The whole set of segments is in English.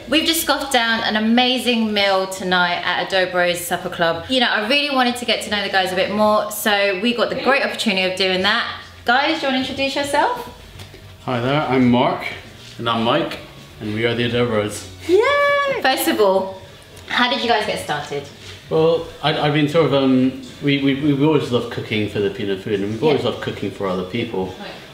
we've just got down an amazing meal tonight at Adobros Supper Club. You know, I really wanted to get to know the guys a bit more, so we got the great opportunity of doing that. Guys, do you want to introduce yourself? Hi there, I'm Mark. And I'm Mike. And we are the Adobros. Yay! First of all, how did you guys get started? Well, I've been sort of, we've always loved cooking Filipino food, and we've always loved cooking for other people.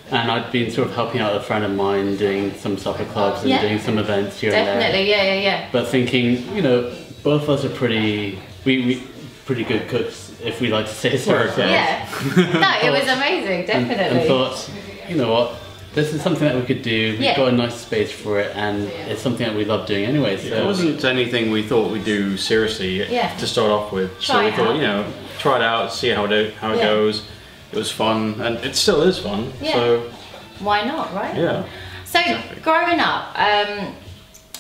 And I've been sort of helping out a friend of mine doing some supper clubs and doing some events here and there. Definitely, yeah. But thinking, you know, both of us are pretty good cooks, if we like to say so ourselves. Yeah. No, it was amazing, definitely. And thought, you know what, this is something that we could do. We've got a nice space for it, and it's something that we love doing anyway. So it wasn't anything we thought we'd do seriously to start off with. So we thought, you know, try it out, see how it goes. It was fun, and it still is fun. Yeah. So why not, right? Yeah. So growing up,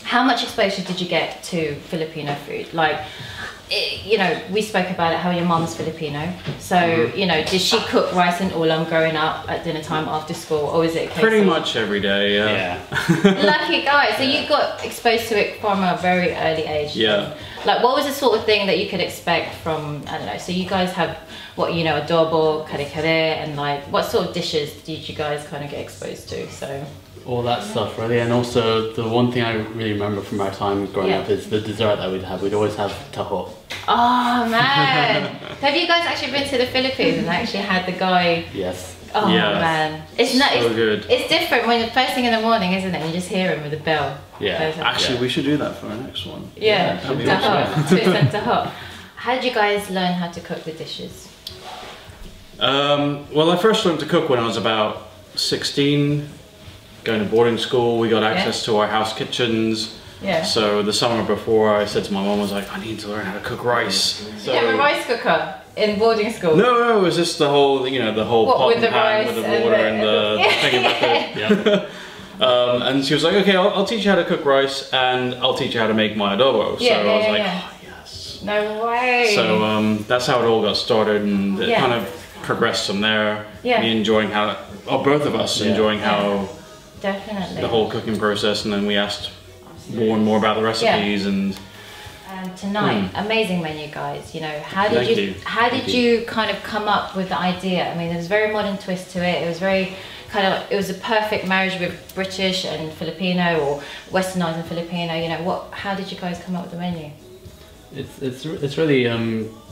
how much exposure did you get to Filipino food? Like, you know, we spoke about it, how your mom's Filipino. So, you know, did she cook rice and ulam growing up at dinner time after school, or is it a case pretty much every day, yeah. Lucky guy. So you got exposed to it from a very early age. Yeah. Like, what was the sort of thing that you could expect from, I don't know, so you guys have, what, you know, adobo, kare kare, and like, what sort of dishes did you guys kind of get exposed to? So all that stuff really, and also the one thing I really remember from our time growing up is the dessert that we'd have. We'd always have taho. Oh man! Have you guys actually been to the Philippines and actually had the guy? Yes. Oh man, it's not so good. It's different when the first thing in the morning, isn't it? You just hear him with a bell. Yeah. Actually, we should do that for our next one. Yeah. Taho. How did you guys learn how to cook the dishes? Well, I first learned to cook when I was about 16. Going to boarding school, we got access to our house kitchens. Yeah. So the summer before, I said to my mom, I was like, I need to learn how to cook rice. So, you have a rice cooker in boarding school? No, it was just the whole, you know, the whole pot and pan with the water and the thing about it. And she was like, okay, I'll teach you how to cook rice, and I'll teach you how to make my adobo. So I was like, oh yes. No way. So that's how it all got started, and it kind of progressed from there. Me enjoying how, or both of us enjoying how the whole cooking process, and then we asked more and more about the recipes. And tonight, amazing menu, guys. You know, how did you kind of come up with the idea? I mean, there's a very modern twist to it. It was very kind of, it was a perfect marriage with British and Filipino, or Westernized and Filipino. You know, how did you guys come up with the menu? It's really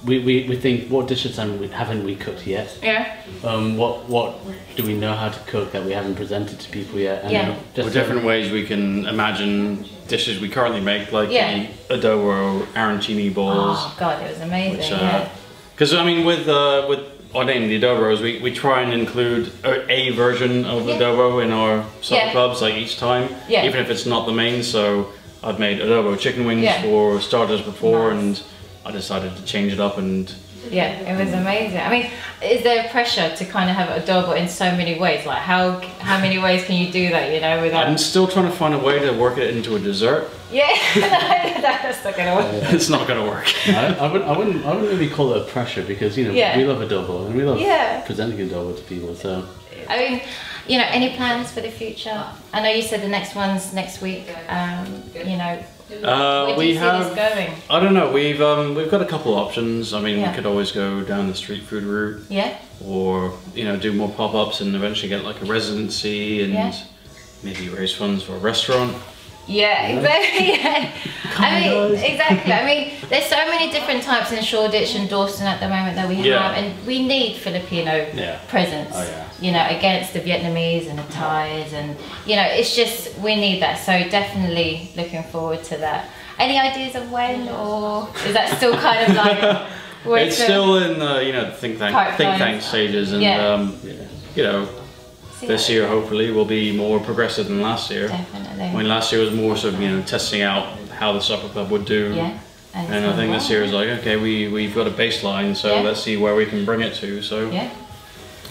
we think, what dishes haven't we cooked yet? Yeah. What do we know how to cook that we haven't presented to people yet? And just different ways we can imagine dishes we currently make, like the adobo arancini balls. Oh god, it was amazing. Because I mean, with our name, the Adobros, we try and include a version of adobo in our supper clubs, like each time, even if it's not the main. So I've made adobo chicken wings for starters before, and I decided to change it up. And it was amazing. I mean, is there pressure to kind of have adobo in so many ways? Like, how many ways can you do that, you know, without... I'm still trying to find a way to work it into a dessert. Yeah, that's not gonna work. It's not gonna work. I wouldn't really call it a pressure, because, you know, we love adobo, and we love presenting adobo to people, so... I mean, you know, any plans for the future? I know you said the next one's next week. You know, where do you see this going? I don't know. We've got a couple options. I mean, we could always go down the street food route. Yeah. Or, you know, do more pop-ups and eventually get like a residency and maybe raise funds for a restaurant. Yeah, exactly. I mean, exactly. I mean, there's so many different types in Shoreditch and Dawson at the moment that we have, and we need Filipino presence. You know, against the Vietnamese and the Thais, and you know, it's just, we need that. So definitely looking forward to that. Any ideas of when, or is that still kind of like? It's still in the, you know, think tank stages, and you know. This year, hopefully, will be more progressive than last year. Definitely. I mean, last year was more sort of, you know, testing out how the supper club would do. Yeah. And I think this year is like, okay, we've got a baseline, so let's see where we can bring it to. So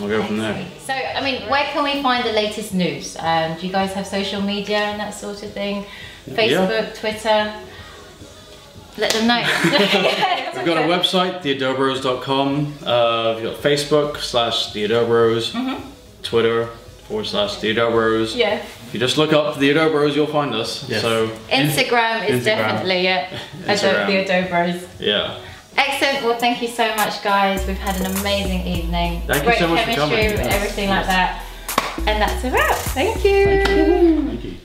I'll go from there. So, I mean, where can we find the latest news? Do you guys have social media and that sort of thing? Facebook, Twitter? Let them know. We've got a website, theadobros.com. We've got Facebook /theadobros. Twitter, /the Adobros. Yeah. If you just look up the Adobros, you'll find us. Yes. So Instagram is definitely the Adobros. Yeah. Excellent. Well, thank you so much, guys. We've had an amazing evening. Thank you so much for coming. Great chemistry, everything like that. And that's a wrap. Thank you. Thank you.